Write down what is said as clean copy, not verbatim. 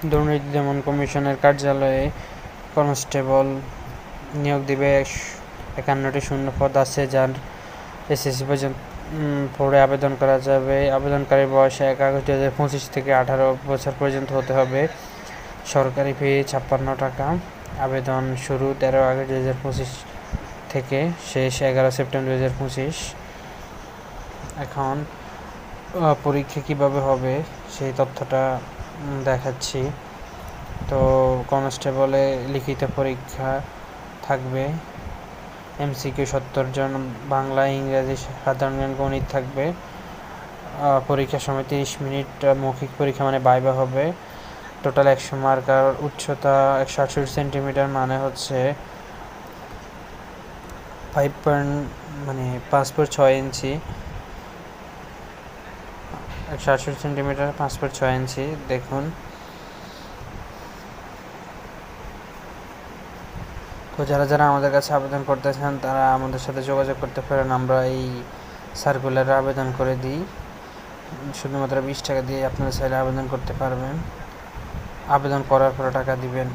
দুর্নীতি দমন কমিশনের কার্যালয়ে কনস্টেবল নিয়োগ দিবে। 51টি শূন্য পদ আছে, যার এসএসসি পর্যন্ত পড়ে আবেদন করা যাবে। আবেদনকারীর বয়স 1 আগস্ট 2025 থেকে 18 বছর পর্যন্ত হতে হবে। সরকারি ফি 56 টাকা। আবেদন শুরু 13 আগস্ট 2025 থেকে, শেষ 11 সেপ্টেম্বর 2025। এখন পরীক্ষা কিভাবে হবে সেই তথ্যটা দেখাচ্ছি। তো কনস্টেবলে লিখিত পরীক্ষা থাকবে, এমসিকিউ 70 জন, বাংলা, ইংরেজি, সাধারণ জ্ঞান, গণিত থাকবে। পরীক্ষার সময় 30 মিনিট মৌখিক পরীক্ষা মানে ভাইভা হবে। Total 100 marker. উচ্চতা 168 সেন্টিমিটার, মানে হচ্ছে 5.6 ইঞ্চি। 168 সেন্টিমিটার, 5.6 ইঞ্চি। দেখুন, তো যারা আমাদের কাছে আবেদন করতে চান তারা আমাদের সাথে যোগাযোগ করতে পারেন। আমরা এই সার্কুলারে আবেদন করে দিই। শুধুমাত্র 20 টাকা দিয়ে আপনারা চাইলে আবেদন করতে পারবেন। আবেদন করার পরে টাকা দিবেন।